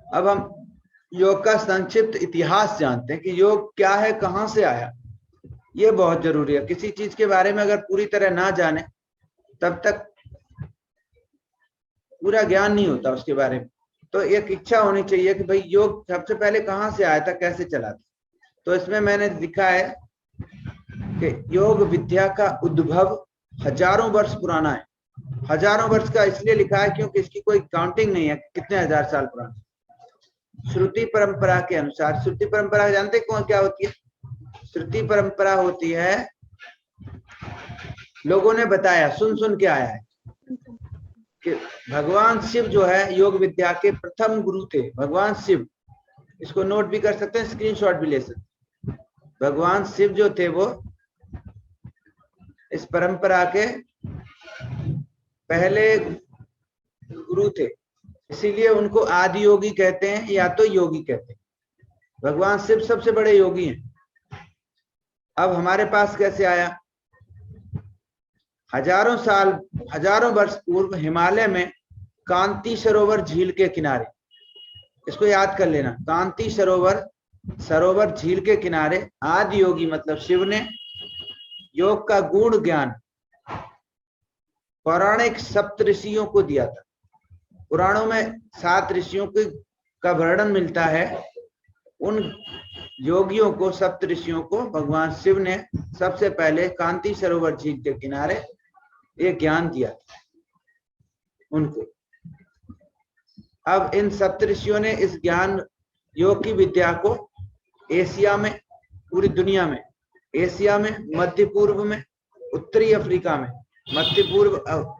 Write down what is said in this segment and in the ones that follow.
अब हम योग का संक्षिप्त इतिहास जानते हैं कि योग क्या है, कहां से आया। ये बहुत जरूरी है। किसी चीज के बारे में अगर पूरी तरह ना जाने तब तक पूरा ज्ञान नहीं होता उसके बारे में। तो एक इच्छा होनी चाहिए कि भाई योग सबसे पहले कहां से आया था, कैसे चला था। तो इसमें मैंने लिखा है कि योग विद्या का उद्भव हजारों वर्ष पुराना है। हजारों वर्ष का इसलिए लिखा है क्योंकि इसकी कोई काउंटिंग नहीं है कितने हजार साल पुराना। श्रुति परंपरा के अनुसार, श्रुति परंपरा जानते कौन क्या होती है? श्रुति परंपरा होती है, लोगों ने बताया, सुन सुन के आया है कि भगवान शिव जो है योग विद्या के प्रथम गुरु थे। भगवान शिव, इसको नोट भी कर सकते हैं, स्क्रीनशॉट भी ले सकते हैं। भगवान शिव जो थे वो इस परंपरा के पहले गुरु थे, इसीलिए उनको आदि योगी कहते हैं या तो योगी कहते हैं। भगवान शिव सबसे बड़े योगी हैं। अब हमारे पास कैसे आया? हजारों वर्ष पूर्व हिमालय में कांति सरोवर झील के किनारे, इसको याद कर लेना, कांति सरोवर झील के किनारे आदि योगी मतलब शिव ने योग का गुण ज्ञान पौराणिक सप्त ऋषियों को दिया था। पुराणों में 7 ऋषियों का वर्णन मिलता है। उन योगियों को, सप्त ऋषियों को भगवान शिव ने सबसे पहले कांति सरोवर झील के किनारे ये ज्ञान दिया था उनको। अब इन सप्त ऋषियों ने इस ज्ञान, योग की विद्या को एशिया में, पूरी दुनिया में, एशिया में, मध्य पूर्व में, उत्तरी अफ्रीका में, मध्य पूर्व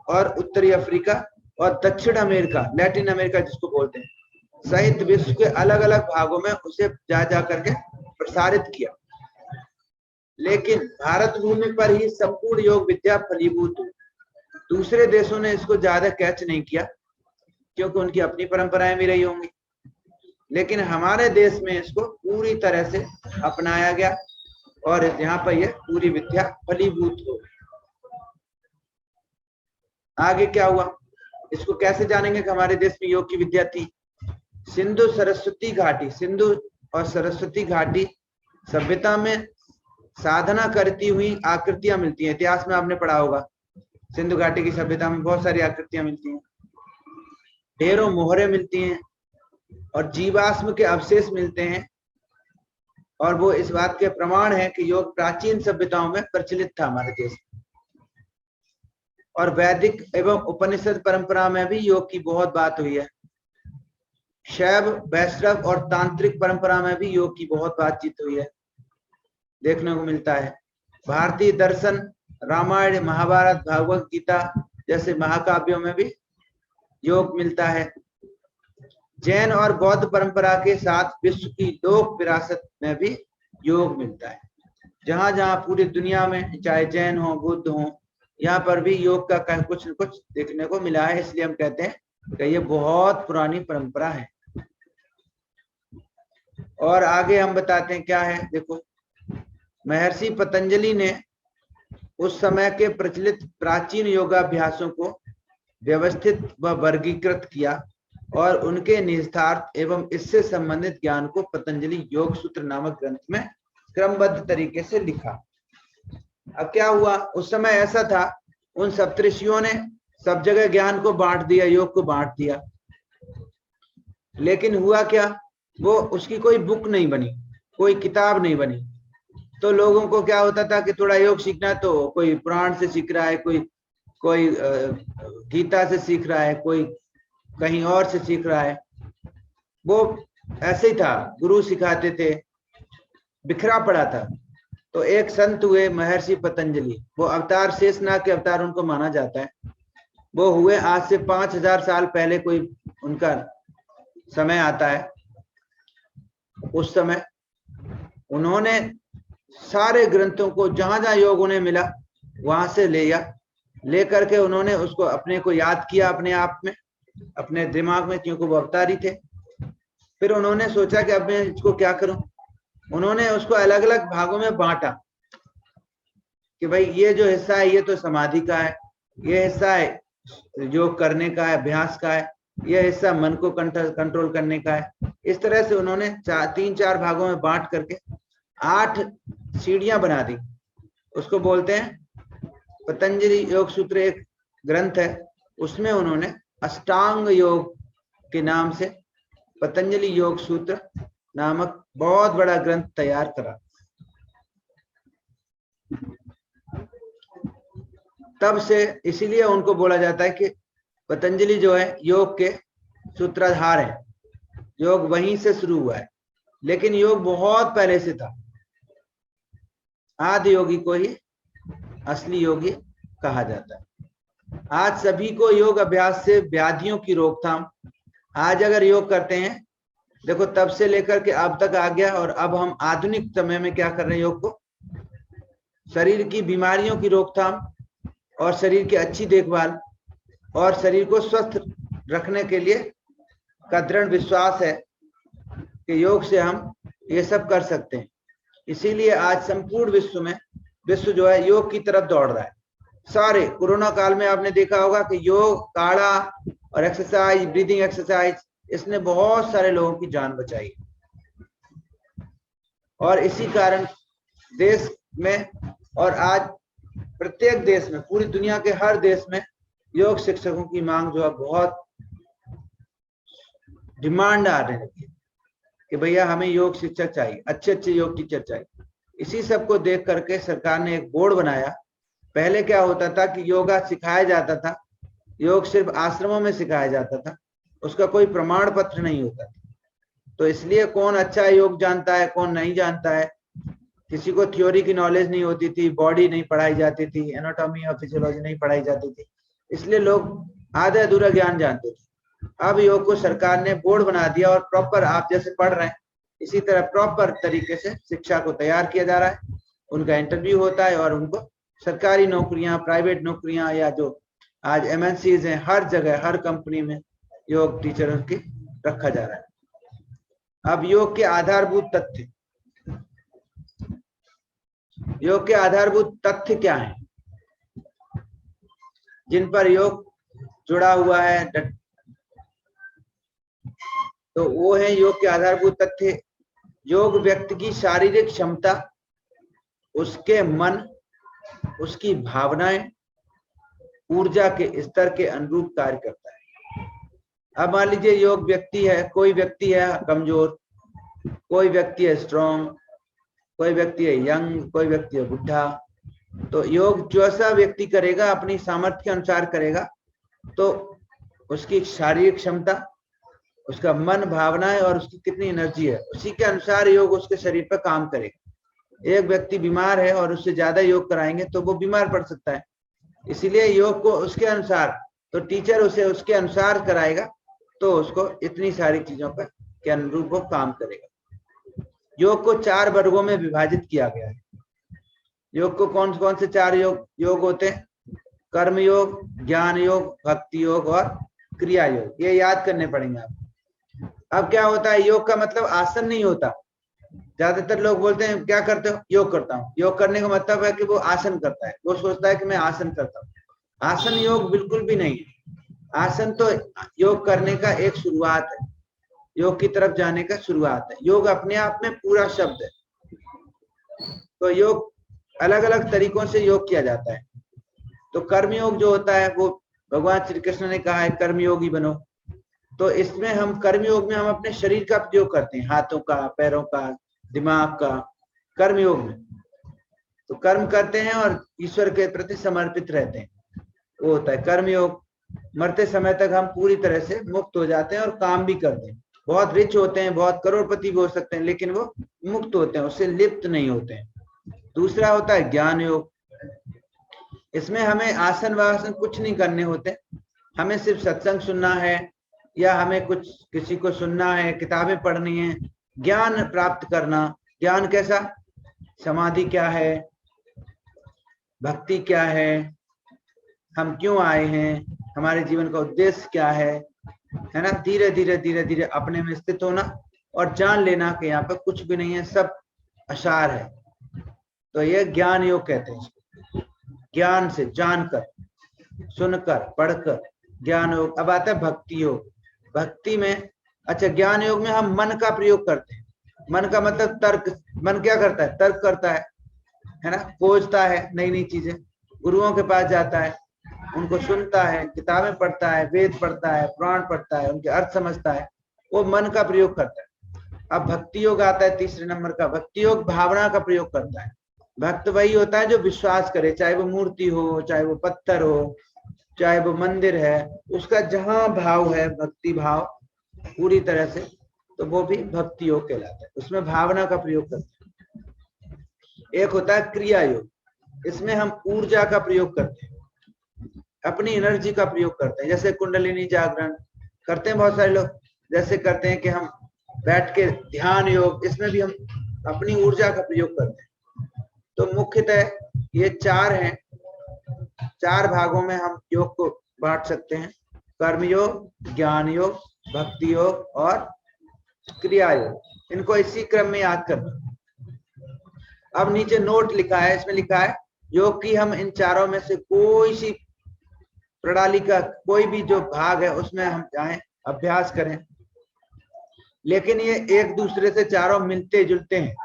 और उत्तरी अफ्रीका और दक्षिण अमेरिका, लैटिन अमेरिका जिसको बोलते हैं, सहित विश्व के अलग अलग भागों में उसे जा करके प्रसारित किया। लेकिन भारत भूमि पर ही संपूर्ण योग विद्या फलीभूत हुई। दूसरे देशों ने इसको ज्यादा कैच नहीं किया क्योंकि उनकी अपनी परंपराएं भी रही होंगी। लेकिन हमारे देश में इसको पूरी तरह से अपनाया गया और यहाँ पर यह पूरी विद्या फलीभूत हो गई। आगे क्या हुआ, इसको कैसे जानेंगे कि हमारे देश में योग की विद्या थी? सिंधु और सरस्वती घाटी सभ्यता में साधना करती हुई आकृतियां मिलती हैं। इतिहास में आपने पढ़ा होगा, सिंधु घाटी की सभ्यता में बहुत सारी आकृतियां मिलती हैं, ढेरों मोहरें मिलती हैं और जीवाश्म के अवशेष मिलते हैं। और वो इस बात के प्रमाण है कि योग प्राचीन सभ्यताओं में प्रचलित था हमारे देश में। और वैदिक एवं उपनिषद परंपरा में भी योग की बहुत बात हुई है। शैव, वैष्णव और तांत्रिक परंपरा में भी योग की बहुत बातचीत हुई है, देखने को मिलता है। भारतीय दर्शन, रामायण, महाभारत, भागवत गीता जैसे महाकाव्यों में भी योग मिलता है। जैन और बौद्ध परंपरा के साथ विश्व की लोक विरासत में भी योग मिलता है। जहां जहां पूरी दुनिया में, चाहे जैन हो, बुद्ध हो, यहाँ पर भी योग का कुछ न कुछ देखने को मिला है। इसलिए हम कहते हैं कि ये बहुत पुरानी परंपरा है। और आगे हम बताते हैं क्या है। देखो, महर्षि पतंजलि ने उस समय के प्रचलित प्राचीन योगाभ्यासों को व्यवस्थित व वर्गीकृत किया और उनके निहितार्थ एवं इससे संबंधित ज्ञान को पतंजलि योग सूत्र नामक ग्रंथ में क्रमबद्ध तरीके से लिखा। अब क्या हुआ, उस समय ऐसा था, उन सप्तऋषियों ने सब जगह ज्ञान को बांट दिया, योग को बांट दिया। लेकिन हुआ क्या, वो उसकी कोई बुक नहीं बनी, कोई किताब नहीं बनी। तो लोगों को क्या होता था कि थोड़ा योग सीखना है तो कोई पुराण से सीख रहा है, कोई गीता से सीख रहा है, कोई कहीं और से सीख रहा है। वो ऐसे ही था, गुरु सिखाते थे, बिखरा पड़ा था। तो एक संत हुए महर्षि पतंजलि, वो अवतार, शेषनाग के अवतार उनको माना जाता है। वो हुए आज से 5000 साल पहले, कोई उनका समय आता है। उस समय उन्होंने सारे ग्रंथों को, जहां जहां योग उन्हें मिला वहां से ले करके उन्होंने उसको अपने को याद किया, अपने आप में, अपने दिमाग में, क्योंकि वो अवतारी थे। फिर उन्होंने सोचा कि अब मैं इसको क्या करूं। उन्होंने उसको अलग अलग भागों में बांटा कि भाई ये जो हिस्सा है ये तो समाधि का है, ये हिस्सा है योग करने का है, अभ्यास का है, यह हिस्सा मन को कंट्रोल करने का है। इस तरह से उन्होंने 3-4 भागों में बांट करके 8 सीढ़ियां बना दी। उसको बोलते हैं पतंजलि योग सूत्र, एक ग्रंथ है, उसमें उन्होंने अष्टांग योग के नाम से पतंजलि योग सूत्र नामक बहुत बड़ा ग्रंथ तैयार करा। तब से इसीलिए उनको बोला जाता है कि पतंजलि जो है योग के सूत्रधार हैं। योग वहीं से शुरू हुआ है, लेकिन योग बहुत पहले से था। आदि योगी को ही असली योगी कहा जाता है। आज सभी को योग अभ्यास से व्याधियों की रोकथाम, आज अगर योग करते हैं, देखो तब से लेकर के अब तक आ गया, और अब हम आधुनिक समय में क्या कर रहे हैं, योग को शरीर की बीमारियों की रोकथाम और शरीर की अच्छी देखभाल और शरीर को स्वस्थ रखने के लिए का दृढ़ विश्वास है कि योग से हम ये सब कर सकते हैं। इसीलिए आज संपूर्ण विश्व जो है योग की तरफ दौड़ रहा है। सारे कोरोना काल में आपने देखा होगा कि योग, काढ़ा और एक्सरसाइज, ब्रीदिंग एक्सरसाइज, इसने बहुत सारे लोगों की जान बचाई। और इसी कारण देश में और आज प्रत्येक देश में, पूरी दुनिया के हर देश में योग शिक्षकों की मांग जो है बहुत डिमांड आ रही है कि भैया हमें योग शिक्षक चाहिए, अच्छे अच्छे योग टीचर चाहिए। इसी सब को देख करके सरकार ने एक बोर्ड बनाया। पहले क्या होता था कि योगा सिखाया जाता था, योग सिर्फ आश्रमों में सिखाया जाता था, उसका कोई प्रमाण पत्र नहीं होता था। तो इसलिए कौन अच्छा योग जानता है, कौन नहीं जानता है, किसी को थ्योरी की नॉलेज नहीं होती थी, बॉडी नहीं पढ़ाई जाती थी, एनाटॉमी और फिजियोलॉजी नहीं पढ़ाई जाती थी, इसलिए लोग आधा अधूरा ज्ञान जानते थे। अब योग को सरकार ने बोर्ड बना दिया और प्रॉपर आप जैसे पढ़ रहे हैं इसी तरह प्रॉपर तरीके से शिक्षा को तैयार किया जा रहा है। उनका इंटरव्यू होता है और उनको सरकारी नौकरियां, प्राइवेट नौकरियां, या जो आज MNCs हैं, हर जगह हर कंपनी में योग टीचरों की रखा जा रहा है। अब योग के आधारभूत तथ्य, योग के आधारभूत तथ्य क्या है जिन पर योग जुड़ा हुआ है, तो वो है योग के आधारभूत तथ्य। योग व्यक्ति की शारीरिक क्षमता, उसके मन, उसकी भावनाएं, ऊर्जा के स्तर के अनुरूप कार्य करता है। अब मान लीजिए योग व्यक्ति है, कोई व्यक्ति है कमजोर, कोई व्यक्ति है स्ट्रॉन्ग, कोई व्यक्ति है यंग, कोई व्यक्ति है बुढ़ा। तो योग जैसा व्यक्ति करेगा अपनी सामर्थ्य के अनुसार करेगा, तो उसकी शारीरिक क्षमता, उसका मन, भावनाएं और उसकी कितनी एनर्जी है, उसी के अनुसार योग उसके शरीर पर काम करेगा। एक व्यक्ति बीमार है और उससे ज्यादा योग कराएंगे तो वो बीमार पड़ सकता है, इसीलिए योग को उसके अनुसार, तो टीचर उसे उसके अनुसार कराएगा तो उसको इतनी सारी चीजों पर के अनुरूप वो काम करेगा। योग को 4 वर्गों में विभाजित किया गया है। योग को कौन कौन से 4 योग होते हैं? कर्म योग, ज्ञान योग, भक्ति योग और क्रिया योग। ये याद करने पड़ेंगे आपको। अब क्या होता है, योग का मतलब आसन नहीं होता। ज्यादातर लोग बोलते हैं क्या करते हो? योग करता हूँ। योग करने का मतलब है कि वो आसन करता है, वो सोचता है कि मैं आसन करता हूँ। आसन योग बिल्कुल भी नहीं है। आसन तो योग करने का एक शुरुआत है, योग की तरफ जाने का शुरुआत है। योग अपने आप में पूरा शब्द है। तो योग अलग अलग तरीकों से योग किया जाता है। तो कर्म योग जो होता है वो भगवान श्री कृष्ण ने कहा है कर्मयोगी बनो। तो इसमें हम कर्म योग में हम अपने शरीर का प्रयोग करते हैं, हाथों का, पैरों का, दिमाग का, कर्म योग में। तो कर्म करते हैं और ईश्वर के प्रति समर्पित रहते हैं, वो होता है कर्म योग। मरते समय तक हम पूरी तरह से मुक्त हो जाते हैं और काम भी करते हैं। बहुत रिच होते हैं, बहुत करोड़पति भी हो सकते हैं, लेकिन वो मुक्त होते हैं, उससे लिप्त नहीं होते हैं। दूसरा होता है ज्ञान योग। इसमें हमें आसन वासन कुछ नहीं करने होते, हमें सिर्फ सत्संग सुनना है या हमें कुछ किसी को सुनना है, किताबें पढ़नी है, ज्ञान प्राप्त करना। ज्ञान कैसा? समाधि क्या है, भक्ति क्या है, हम क्यों आए हैं, हमारे जीवन का उद्देश्य क्या है ना। धीरे धीरे धीरे धीरे अपने में स्थित होना और जान लेना कि यहाँ पर कुछ भी नहीं है, सब असार है। तो ये ज्ञान योग कहते हैं इसको। ज्ञान से, जानकर, सुनकर, पढ़कर ज्ञान योग। अब आता है भक्ति योग। भक्ति में, अच्छा ज्ञान योग में हम मन का प्रयोग करते हैं। मन का मतलब तर्क। मन क्या करता है? तर्क करता है ना, खोजता है नई नई चीजें, गुरुओं के पास जाता है, उनको सुनता है, किताबें पढ़ता है, वेद पढ़ता है, पुराण पढ़ता है, उनके अर्थ समझता है, वो मन का प्रयोग करता है। अब भक्ति योग आता है तीसरे नंबर का। भक्ति योग भावना का प्रयोग करता है। भक्त वही होता है जो विश्वास करे, चाहे वो मूर्ति हो, चाहे वो पत्थर हो, चाहे वो मंदिर है, उसका जहां भाव है, भक्ति भाव पूरी तरह से, तो वो भी भक्ति योग कहलाता है। उसमें भावना का प्रयोग करते हैं। एक होता है क्रिया योग, इसमें हम ऊर्जा का प्रयोग करते हैं, अपनी एनर्जी का प्रयोग करते हैं। जैसे कुंडलिनी जागरण करते हैं बहुत सारे लोग, जैसे करते हैं कि हम बैठ के ध्यान योग, इसमें भी हम अपनी ऊर्जा का प्रयोग करते हैं। तो मुख्यतः ये चार हैं, चार भागों में हम योग को बांट सकते हैं: कर्म योग, ज्ञान योग, भक्ति योग और क्रिया योग। इनको इसी क्रम में याद करना। अब नीचे नोट लिखा है, इसमें लिखा है योग की हम इन चारों में से कोई सी प्रणाली का कोई भी जो भाग है उसमें हम जाएं, अभ्यास करें, लेकिन ये एक दूसरे से चारों मिलते जुलते हैं।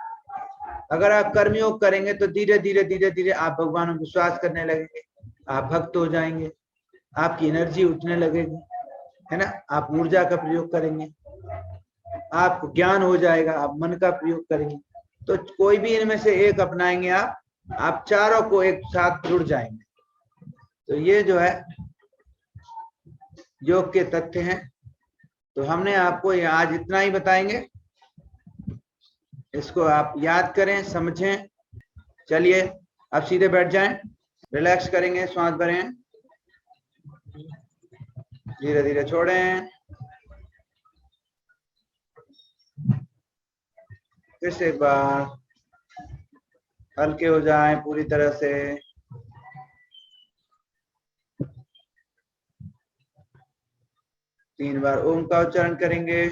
अगर आप कर्मयोग करेंगे तो धीरे धीरे धीरे धीरे आप भगवान में विश्वास करने लगेंगे, आप भक्त हो जाएंगे, आपकी एनर्जी उठने लगेगी, है ना, आप ऊर्जा का प्रयोग करेंगे, आपको ज्ञान हो जाएगा, आप मन का प्रयोग करेंगे। तो कोई भी इनमें से एक अपनाएंगे आप चारों को एक साथ जुड़ जाएंगे। तो ये जो है योग के तथ्य हैं। तो हमने आपको ये आज इतना ही बताएंगे, इसको आप याद करें, समझें। चलिए अब सीधे बैठ जाएं, रिलैक्स करेंगे, श्वास भरें, धीरे धीरे छोड़ें, फिर से एक बार हल्के हो जाएं पूरी तरह से। तीन बार ओम का उच्चारण करेंगे।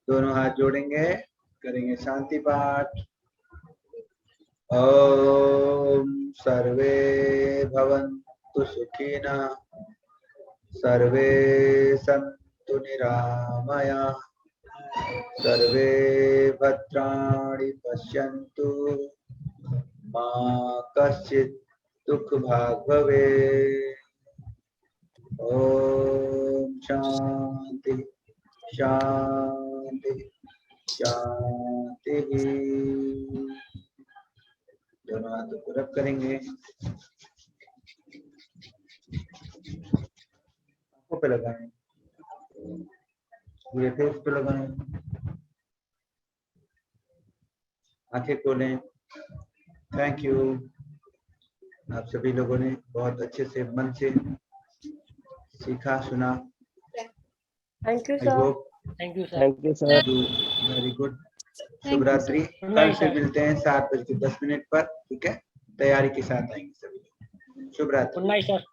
दोनों हाथ जोड़ेंगे, करेंगे शांति पाठ। ओम सर्वे भवन्तु सुखिनः, सर्वे सन्तु निरामयाः, सर्वे भद्राणि पश्यन्तु, मा कश्चित् दुःखभाग् भवेत्। ओम शांति शांति शांति। दोनों हाथों को रब करेंगे, आंखों पे लगाएं, पूरे फेस पे लगाएं, आंखें खोलें। थैंक यू, आप सभी लोगों ने बहुत अच्छे से मन से सीखा, सुना। Thank you sir. Thank you sir. Thank you sir. Very good. शुभ रात्रि। कल से मिलते हैं 7:10 पर, ठीक है? तैयारी के साथ आएंगे सभी। शुभ रात्रि। Good night sir.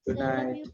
Good night.